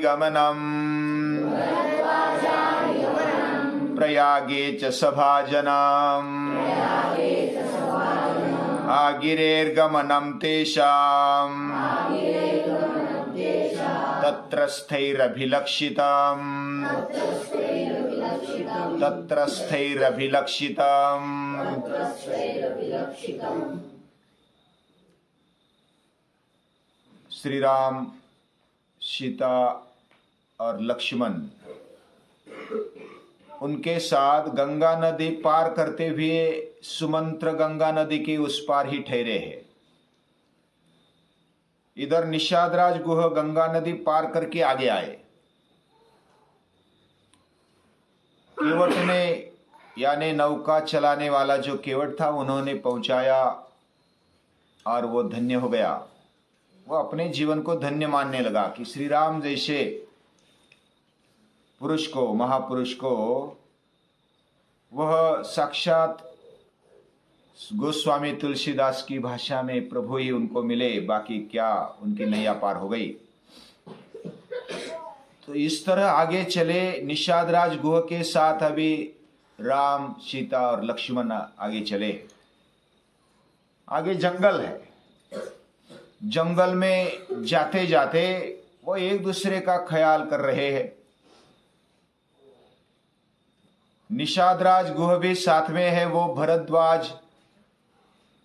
गमनम् प्रयागे च सभाजनम् आगिरेर्गमनं तेषाम् तत्रस्थैरभिलक्षितम् श्री राम, सीता और लक्ष्मण उनके साथ गंगा नदी पार करते हुए सुमंत्र गंगा नदी के उस पार ही ठहरे हैं। इधर निषादराज गुह गंगा नदी पार करके आगे आए। केवट ने यानी नौका चलाने वाला जो केवट था उन्होंने पहुंचाया और वो धन्य हो गया। वो अपने जीवन को धन्य मानने लगा कि श्री राम जैसे पुरुष को, महापुरुष को, वह साक्षात गोस्वामी तुलसीदास की भाषा में प्रभु ही उनको मिले, बाकी क्या उनकी नैया पार हो गई। तो इस तरह आगे चले। निषादराज गुह के साथ अभी राम, सीता और लक्ष्मण आगे चले। आगे जंगल है। जंगल में जाते जाते वो एक दूसरे का ख्याल कर रहे हैं। निषादराज गुह भी साथ में है। वो भरद्वाज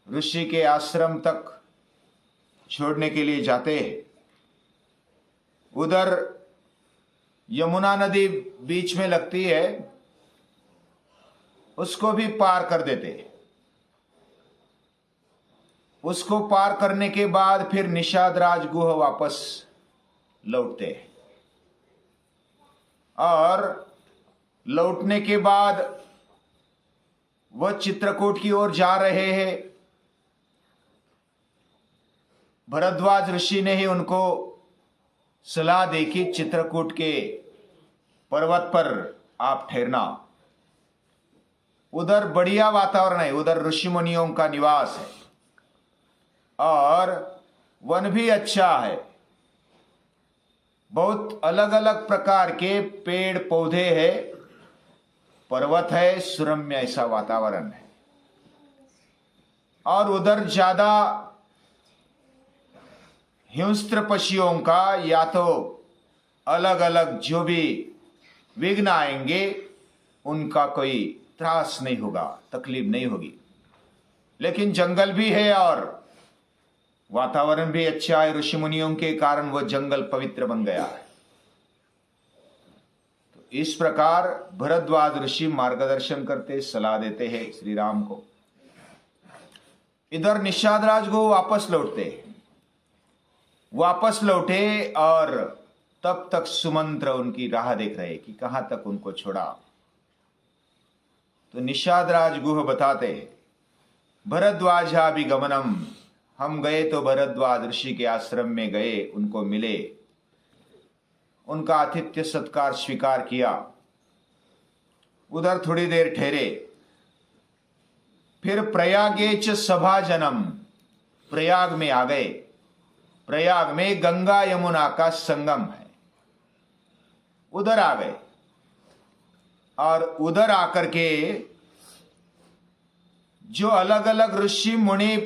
ऋषि के आश्रम तक छोड़ने के लिए जाते हैं। उधर यमुना नदी बीच में लगती है, उसको भी पार कर देते हैं। उसको पार करने के बाद फिर निषादराज गुह वापस लौटते हैं और लौटने के बाद वह चित्रकूट की ओर जा रहे हैं। भरद्वाज ऋषि ने ही उनको सलाह दी कि चित्रकूट के पर्वत पर आप ठहरना। उधर बढ़िया वातावरण है, उधर ऋषि मुनियों का निवास है और वन भी अच्छा है। बहुत अलग अलग प्रकार के पेड़ पौधे हैं, पर्वत है, सुरम्य ऐसा वातावरण है। और उधर ज्यादा हिंस्त्र पक्षियों का या तो अलग अलग जो भी विघ्न आएंगे उनका कोई त्रास नहीं होगा, तकलीफ नहीं होगी। लेकिन जंगल भी है और वातावरण भी अच्छा है। ऋषि मुनियों के कारण वह जंगल पवित्र बन गया है। तो इस प्रकार भरद्वाज ऋषि मार्गदर्शन करते, सलाह देते हैं श्री राम को। इधर निषादराज को वापस लौटे और तब तक सुमंत्र उनकी राह देख रहे कि कहां तक उनको छोड़ा। तो निषादराज गुह बताते हैं, भरद्वाजाभिगमनम, हम गए तो भरद्वाज ऋषि के आश्रम में गए, उनको मिले, उनका आतिथ्य सत्कार स्वीकार किया। उधर थोड़ी देर ठहरे। फिर प्रयागे च सभाजनम, प्रयाग में आ गए। प्रयाग में गंगा यमुना का संगम है, उधर आ गए। और उधर आकर के जो अलग अलग ऋषि मुनि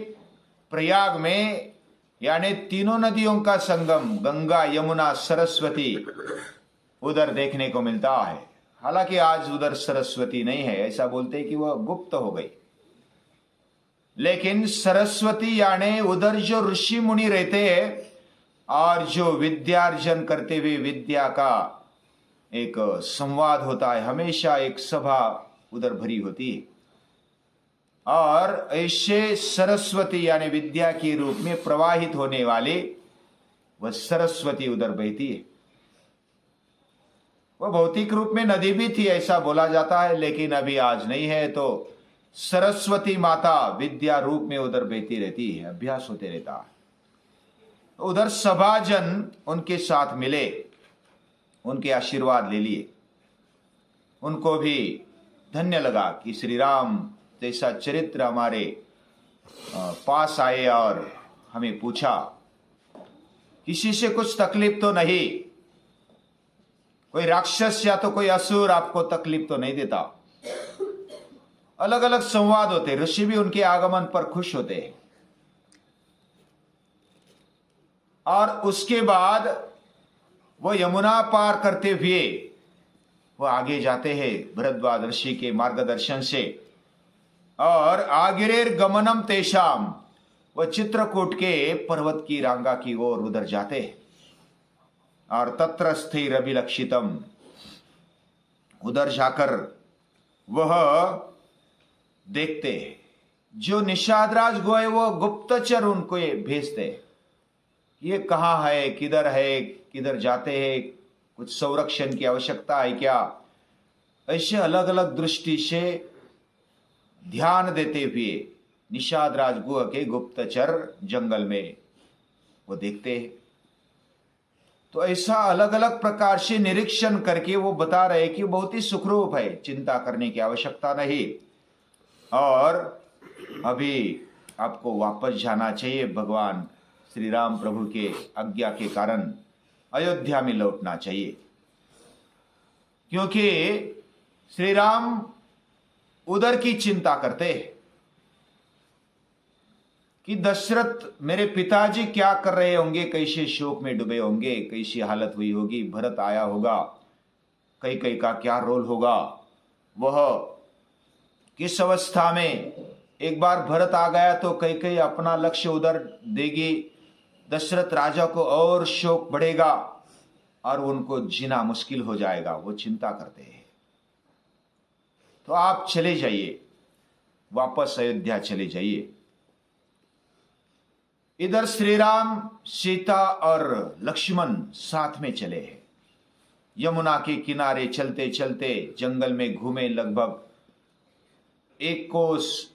प्रयाग में, यानी तीनों नदियों का संगम गंगा, यमुना, सरस्वती उधर देखने को मिलता है। हालांकि आज उधर सरस्वती नहीं है, ऐसा बोलते हैं कि वह गुप्त हो गई। लेकिन सरस्वती यानी उधर जो ऋषि मुनि रहते हैं और जो विद्यार्जन करते हुए विद्या का एक संवाद होता है, हमेशा एक सभा उधर भरी होती है। और ऐसे सरस्वती यानी विद्या के रूप में प्रवाहित होने वाली वह सरस्वती उधर बहती है। वह भौतिक रूप में नदी भी थी ऐसा बोला जाता है, लेकिन अभी आज नहीं है। तो सरस्वती माता विद्या रूप में उधर बहती रहती है, अभ्यास होते रहता है। उधर सभाजन उनके साथ मिले, उनके आशीर्वाद ले लिए। उनको भी धन्य लगा कि श्री राम जैसा चरित्र हमारे पास आए और हमें पूछा, किसी से कुछ तकलीफ तो नहीं, कोई राक्षस या तो कोई असुर आपको तकलीफ तो नहीं देता। अलग अलग संवाद होते, ऋषि भी उनके आगमन पर खुश होते हैं। और उसके बाद वो यमुना पार करते हुए वो आगे जाते हैं भरद्वाज ऋषि के मार्गदर्शन से। और आगिरेर गमनम तेषाम, वह चित्रकूट के पर्वत की रांगा की ओर उधर जाते हैं। और तत्र स्थिर अभिलक्षितम, उधर जाकर वह देखते हैं। जो निषादराज गोए वो गुप्तचर उनको ये भेजते, ये कहाँ है, किधर जाते हैं, कुछ संरक्षण की आवश्यकता है क्या, ऐसे अलग अलग दृष्टि से ध्यान देते हुए निषादराज गुह के गुप्तचर जंगल में वो देखते हैं। तो ऐसा अलग अलग प्रकार से निरीक्षण करके वो बता रहे कि बहुत ही सुखरूप है, चिंता करने की आवश्यकता नहीं। और अभी आपको वापस जाना चाहिए, भगवान श्री राम प्रभु के आज्ञा के कारण अयोध्या में लौटना चाहिए। क्योंकि श्री राम उधर की चिंता करते हैं कि दशरथ मेरे पिताजी क्या कर रहे होंगे, कैसे शोक में डूबे होंगे, कैसी हालत हुई होगी, भरत आया होगा, कई का क्या रोल होगा, वह किस अवस्था में, एक बार भरत आ गया तो कई अपना लक्ष्य उधर देगी, दशरथ राजा को और शोक बढ़ेगा और उनको जीना मुश्किल हो जाएगा, वो चिंता करते हैं। तो आप चले जाइए, वापस अयोध्या चले जाइए। इधर श्री राम, सीता और लक्ष्मण साथ में चले हैं। यमुना के किनारे चलते चलते जंगल में घूमे, लगभग 1 कोस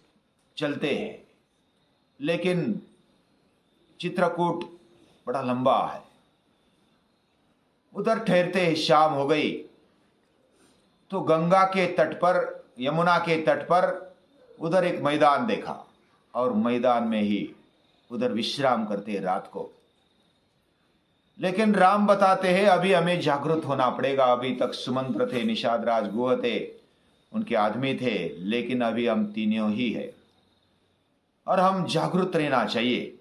चलते हैं। लेकिन चित्रकूट बड़ा लंबा है। उधर ठहरते हैं, शाम हो गई तो गंगा के तट पर, यमुना के तट पर उधर एक मैदान देखा और मैदान में ही उधर विश्राम करते हैं रात को। लेकिन राम बताते हैं अभी हमें जागृत होना पड़ेगा। अभी तक सुमंत्र थे, निषादराज गुह थे, उनके आदमी थे, लेकिन अभी हम तीनों ही है और हम जागृत रहना चाहिए।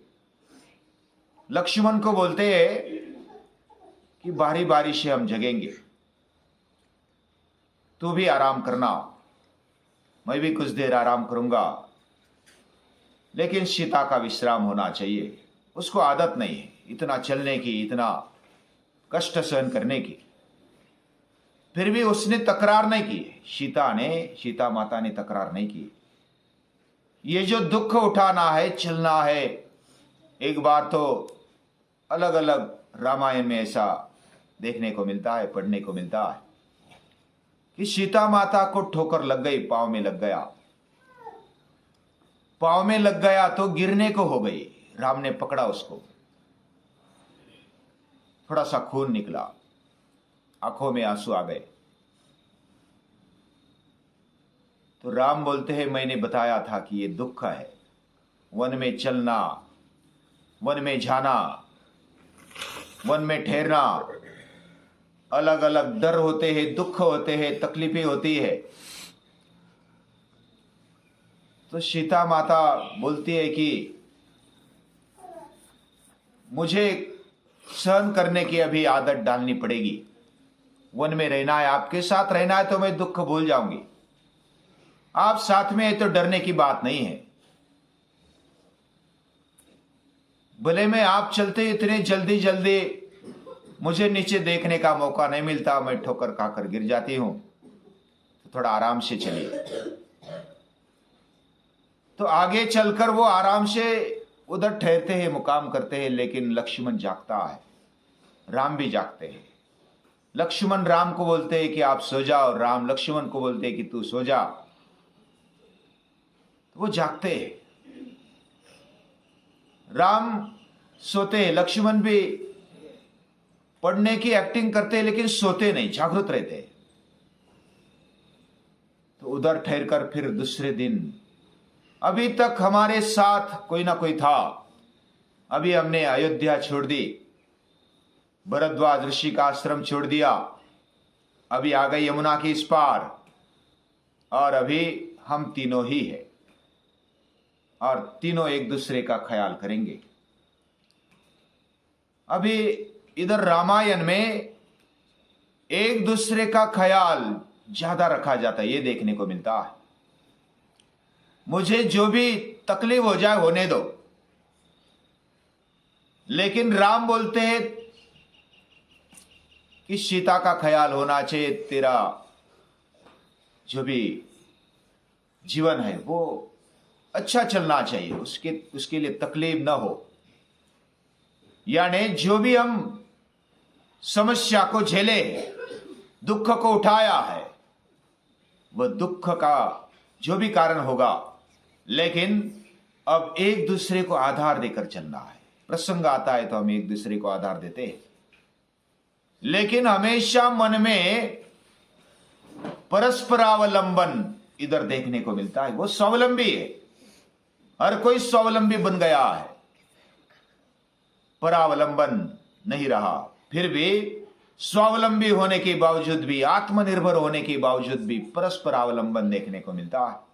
लक्ष्मण को बोलते हैं कि बारी बारी से हम जगेंगे, तू भी आराम करना, मैं भी कुछ देर आराम करूंगा, लेकिन सीता का विश्राम होना चाहिए। उसको आदत नहीं है इतना चलने की, इतना कष्ट सहन करने की। फिर भी उसने तकरार नहीं की, सीता माता ने तकरार नहीं की। ये जो दुख उठाना है, चलना है, एक बार तो अलग अलग रामायण में ऐसा देखने को मिलता है, पढ़ने को मिलता है कि सीता माता को ठोकर लग गई, पांव में लग गया, पांव में लग गया तो गिरने को हो गई। राम ने पकड़ा उसको, थोड़ा सा खून निकला, आंखों में आंसू आ गए। तो राम बोलते हैं मैंने बताया था कि ये दुख है, वन में चलना, वन में जाना, वन में ठहरना, अलग अलग डर होते हैं, दुख होते हैं, तकलीफें होती है। तो सीता माता बोलती है कि मुझे सहन करने की अभी आदत डालनी पड़ेगी, वन में रहना है, आपके साथ रहना है तो मैं दुख भूल जाऊंगी, आप साथ में है तो डरने की बात नहीं है। भले में आप चलते इतने जल्दी जल्दी, मुझे नीचे देखने का मौका नहीं मिलता, मैं ठोकर खाकर गिर जाती हूं, तो थोड़ा आराम से चलिए। तो आगे चलकर वो आराम से उधर ठहरते हैं, मुकाम करते हैं। लेकिन लक्ष्मण जागता है, राम भी जागते हैं। लक्ष्मण राम को बोलते हैं कि आप सो जाओ, राम लक्ष्मण को बोलते हैं कि तू सो जा। तो वो जागते हैं, राम सोते हैं, लक्ष्मण भी पढ़ने की एक्टिंग करते हैं लेकिन सोते नहीं, जागृत रहते हैं। तो उधर ठहरकर फिर दूसरे दिन, अभी तक हमारे साथ कोई ना कोई था, अभी हमने अयोध्या छोड़ दी, भरद्वाज ऋषि का आश्रम छोड़ दिया, अभी आ गए यमुना के इस पार, और अभी हम तीनों ही हैं, और तीनों एक दूसरे का ख्याल करेंगे। अभी इधर रामायण में एक दूसरे का ख्याल ज्यादा रखा जाता है, ये देखने को मिलता है। मुझे जो भी तकलीफ हो जाए होने दो, लेकिन राम बोलते हैं कि सीता का ख्याल होना चाहिए, तेरा जो भी जीवन है वो अच्छा चलना चाहिए, उसके लिए तकलीफ ना हो। यानी जो भी हम समस्या को झेले, दुख को उठाया है, वह दुख का जो भी कारण होगा, लेकिन अब एक दूसरे को आधार देकर चलना है। प्रसंग आता है तो हम एक दूसरे को आधार देते हैं, लेकिन हमेशा मन में परस्परावलंबन इधर देखने को मिलता है। वो स्वावलंबी है, हर कोई स्वावलंबी बन गया है, परावलंबन नहीं रहा। फिर भी स्वावलंबी होने के बावजूद भी, आत्मनिर्भर होने के बावजूद भी परस्परावलंबन देखने को मिलता है।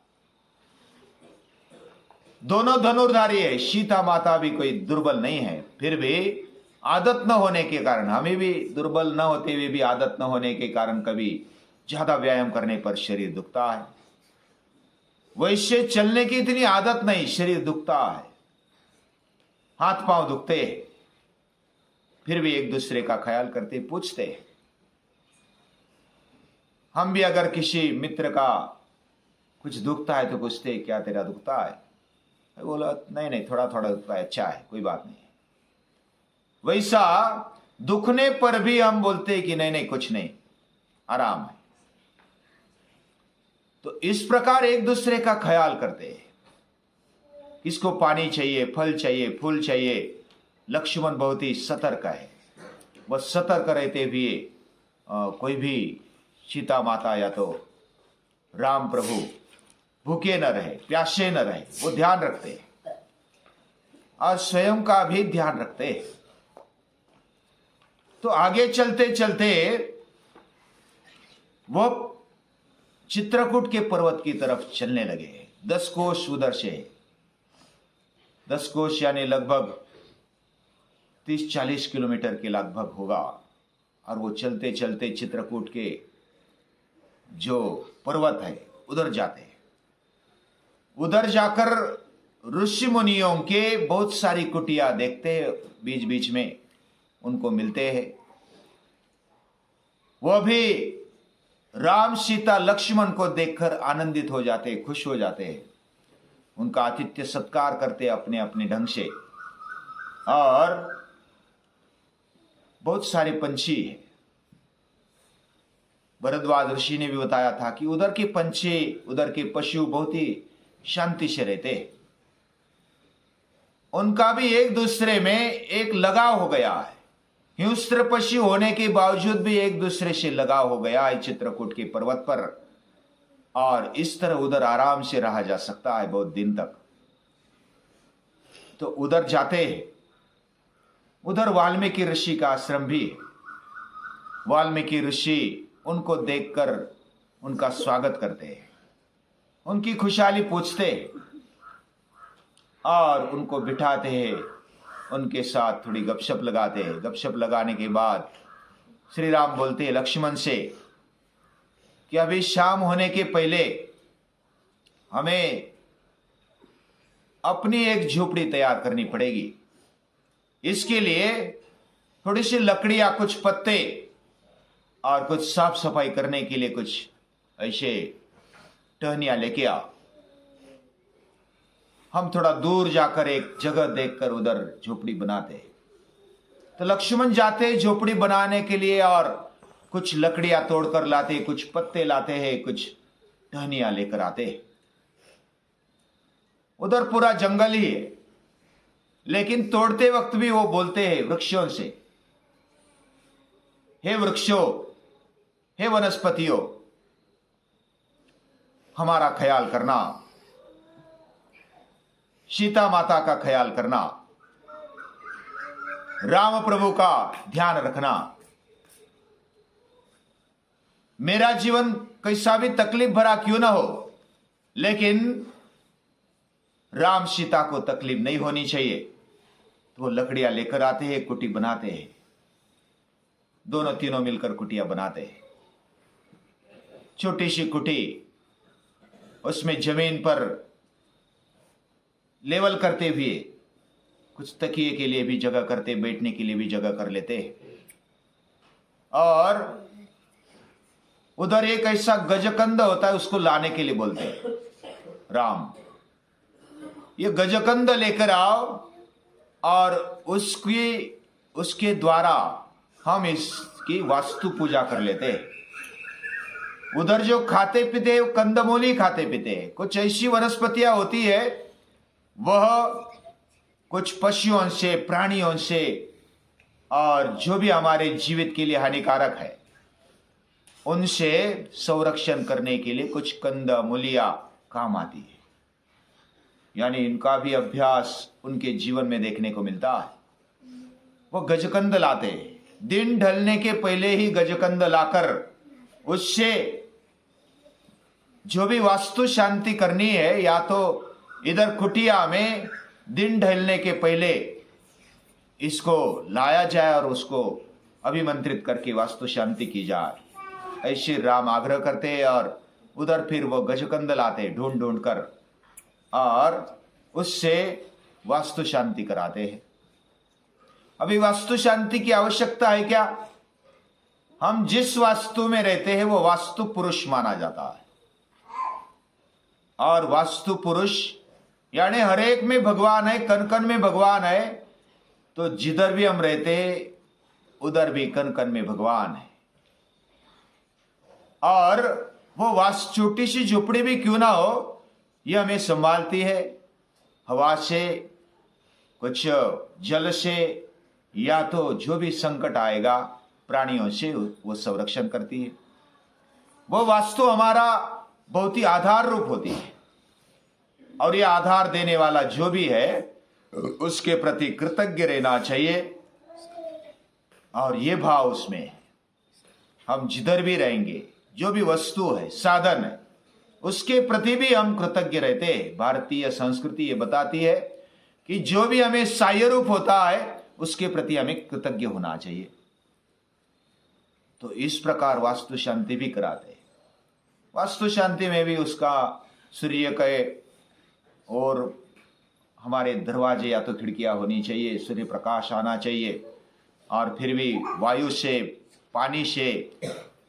दोनों धनुर्धारी है, सीता माता भी कोई दुर्बल नहीं है, फिर भी आदत न होने के कारण, हमें भी दुर्बल न होते हुए भी आदत न होने के कारण कभी ज्यादा व्यायाम करने पर शरीर दुखता है। वैसे चलने की इतनी आदत नहीं, शरीर दुखता है, हाथ पांव दुखते हैं, फिर भी एक दूसरे का ख्याल करते, पूछते। हम भी अगर किसी मित्र का कुछ दुखता है तो पूछते, क्या तेरा दुखता है? बोला नहीं थोड़ा थोड़ा दुखता है, अच्छा है, कोई बात नहीं। वैसा दुखने पर भी हम बोलते कि नहीं कुछ नहीं, आराम है। तो इस प्रकार एक दूसरे का ख्याल करते हैं। किसको पानी चाहिए, फल चाहिए, फूल चाहिए। लक्ष्मण बहुत ही सतर्क है, वह सतर्क रहते हुए कोई भी सीता माता या तो राम प्रभु भूखे न रहे, प्यासे न रहे, वो ध्यान रखते हैं, और स्वयं का भी ध्यान रखते हैं। तो आगे चलते चलते वो चित्रकूट के पर्वत की तरफ चलने लगे। 10 कोस उधर से, 10 कोस यानी लगभग 30-40 किलोमीटर के लगभग होगा। और वो चलते चलते चित्रकूट के जो पर्वत है उधर जाते हैं। उधर जाकर ऋषि मुनियों के बहुत सारी कुटिया देखते हैं, बीच बीच में उनको मिलते हैं। वो भी राम सीता लक्ष्मण को देखकर आनंदित हो जाते, खुश हो जाते हैं, उनका आतिथ्य सत्कार करते अपने अपने ढंग से। और बहुत सारे पंछी हैं। भरद्वाज ऋषि ने भी बताया था कि उधर के पंछी, उधर के पशु बहुत ही शांति से रहते, उनका भी एक दूसरे में एक लगाव हो गया है। हिंस्र पशु होने के बावजूद भी एक दूसरे से लगाव हो गया है चित्रकूट के पर्वत पर, और इस तरह उधर आराम से रहा जा सकता है बहुत दिन तक। तो उधर जाते हैं। उधर वाल्मीकि ऋषि का आश्रम भी। वाल्मीकि ऋषि उनको देखकर उनका स्वागत करते हैं, उनकी खुशहाली पूछते हैं और उनको बिठाते हैं, उनके साथ थोड़ी गपशप लगाते हैं। गपशप लगाने के बाद श्री राम बोलते हैं लक्ष्मण से कि अभी शाम होने के पहले हमें अपनी एक झोपड़ी तैयार करनी पड़ेगी। इसके लिए थोड़ी सी लकड़ियां, कुछ पत्ते और कुछ साफ सफाई करने के लिए कुछ ऐसे टहनियां लेके आ। हम थोड़ा दूर जाकर एक जगह देखकर उधर झोपड़ी बनाते। तो लक्ष्मण जाते झोपड़ी बनाने के लिए और कुछ लकड़ियां तोड़कर लाते, कुछ पत्ते लाते हैं, कुछ टहनियां लेकर आते। उधर पूरा जंगल ही है, लेकिन तोड़ते वक्त भी वो बोलते हैं वृक्षों से, हे वृक्षों, हे वनस्पतियों, हमारा ख्याल करना, सीता माता का ख्याल करना, राम प्रभु का ध्यान रखना। मेरा जीवन कैसा भी तकलीफ भरा क्यों ना हो, लेकिन राम सीता को तकलीफ नहीं होनी चाहिए। तो वो लकड़ियां लेकर आते हैं, कुटी बनाते हैं, दोनों तीनों मिलकर कुटिया बनाते हैं। छोटी सी कुटी, उसमें जमीन पर लेवल करते हुए कुछ तकिए के लिए भी जगह करते, बैठने के लिए भी जगह कर लेते। और उधर एक ऐसा गजकंद होता है, उसको लाने के लिए बोलते हैं, राम ये गजकंद लेकर आओ और उसके द्वारा हम इसकी वास्तु पूजा कर लेते हैं। उधर जो खाते पीते हैं वो कंदमूली खाते पीते हैं। कुछ ऐसी वनस्पतियां होती है, वह कुछ पशुओं से, प्राणियों से, और जो भी हमारे जीवित के लिए हानिकारक है, उनसे संरक्षण करने के लिए कुछ कंदमूलियां काम आती है। यानी इनका भी अभ्यास उनके जीवन में देखने को मिलता है। वो गजकंद लाते, दिन ढलने के पहले ही गजकंद लाकर उससे जो भी वास्तु शांति करनी है, या तो इधर कुटिया में दिन ढलने के पहले इसको लाया जाए और उसको अभिमंत्रित करके वास्तु शांति की जाए, ऐसे राम आग्रह करते हैं। और उधर फिर वो गजकंद लाते ढूंढ ढूंढ कर और उससे वास्तु शांति कराते हैं। अभी वास्तु शांति की आवश्यकता है क्या? हम जिस वास्तु में रहते हैं वो वास्तु पुरुष माना जाता है। और वास्तु पुरुष यानी हर एक में भगवान है, कण कण में भगवान है। तो जिधर भी हम रहते हैं उधर भी कण कण में भगवान है। और वो वास्तु छोटी सी झोपड़ी भी क्यों ना हो, यह हमें संभालती है। हवा से, कुछ जल से, या तो जो भी संकट आएगा प्राणियों से, वो संरक्षण करती है। वो वास्तु हमारा बहुत ही आधार रूप होती है। और ये आधार देने वाला जो भी है उसके प्रति कृतज्ञ रहना चाहिए। और ये भाव उसमें, हम जिधर भी रहेंगे, जो भी वस्तु है, साधन है, उसके प्रति भी हम कृतज्ञ रहते हैं। भारतीय संस्कृति ये बताती है कि जो भी हमें सहाय रूप होता है उसके प्रति हमें कृतज्ञ होना चाहिए। तो इस प्रकार वास्तु शांति भी कराते हैं। वास्तु शांति में भी उसका सूर्य के और हमारे दरवाजे या तो खिड़कियां होनी चाहिए, सूर्य प्रकाश आना चाहिए, और फिर भी वायु से, पानी से,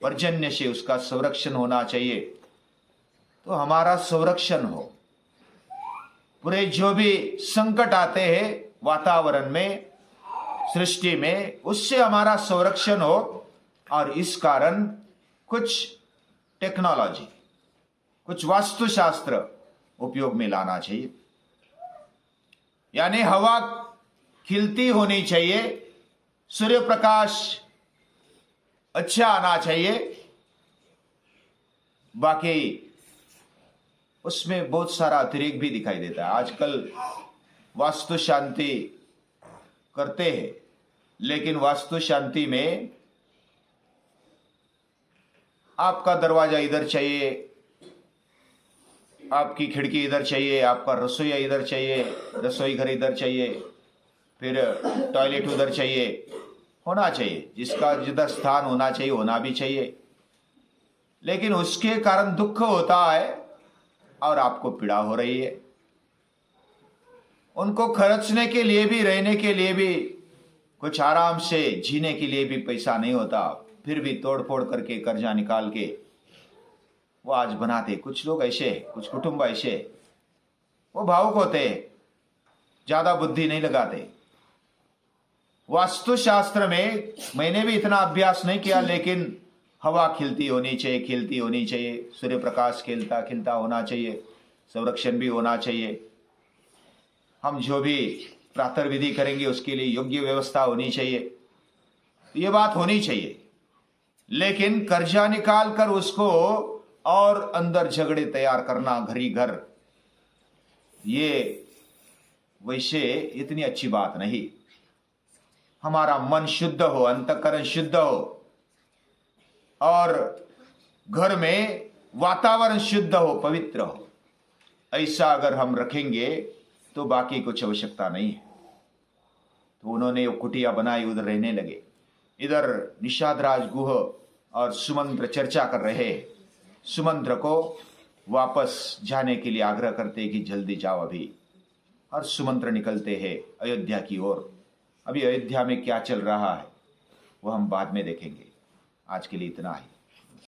पर्जन्य से उसका संरक्षण होना चाहिए। तो हमारा संरक्षण हो। पूरे जो भी संकट आते हैं वातावरण में, सृष्टि में, उससे हमारा संरक्षण हो। और इस कारण कुछ टेक्नोलॉजी, कुछ वास्तुशास्त्र उपयोग में लाना चाहिए। यानी हवा खिलती होनी चाहिए, सूर्य प्रकाश अच्छा आना चाहिए। बाकी उसमें बहुत सारा अतिरेक भी दिखाई देता है। आजकल वास्तु शांति करते हैं, लेकिन वास्तु शांति में आपका दरवाजा इधर चाहिए, आपकी खिड़की इधर चाहिए, आपका रसोईया इधर चाहिए, रसोई घर इधर चाहिए, फिर टॉयलेट उधर चाहिए, होना चाहिए। जिसका जिधर स्थान होना चाहिए होना भी चाहिए। लेकिन उसके कारण दुख होता है और आपको पीड़ा हो रही है। उनको खर्चने के लिए भी, रहने के लिए भी, कुछ आराम से जीने के लिए भी पैसा नहीं होता, फिर भी तोड़ फोड़ करके कर्जा निकाल के वो आज बनाते। कुछ लोग ऐसे, कुछ कुटुंब ऐसे, वो भावुक होते, ज्यादा बुद्धि नहीं लगाते। वास्तुशास्त्र में मैंने भी इतना अभ्यास नहीं किया, लेकिन हवा खिलती होनी चाहिए, खिलती होनी चाहिए, सूर्य प्रकाश खिलता खिलता होना चाहिए, संरक्षण भी होना चाहिए। हम जो भी प्रातः विधि करेंगे उसके लिए योग्य व्यवस्था होनी चाहिए, ये बात होनी चाहिए। लेकिन कर्जा निकाल कर उसको और अंदर झगड़े तैयार करना घर ही घर, ये वैसे इतनी अच्छी बात नहीं। हमारा मन शुद्ध हो, अंतःकरण शुद्ध हो, और घर में वातावरण शुद्ध हो, पवित्र हो, ऐसा अगर हम रखेंगे तो बाकी कुछ आवश्यकता नहीं है। तो उन्होंने वो कुटिया बनाई, उधर रहने लगे। इधर निषाद राज गुह और सुमंत्र चर्चा कर रहे हैं। सुमंत्र को वापस जाने के लिए आग्रह करते कि जल्दी जाओ अभी, और सुमंत्र निकलते हैं अयोध्या की ओर। अभी अयोध्या में क्या चल रहा है वो हम बाद में देखेंगे। आज के लिए इतना ही।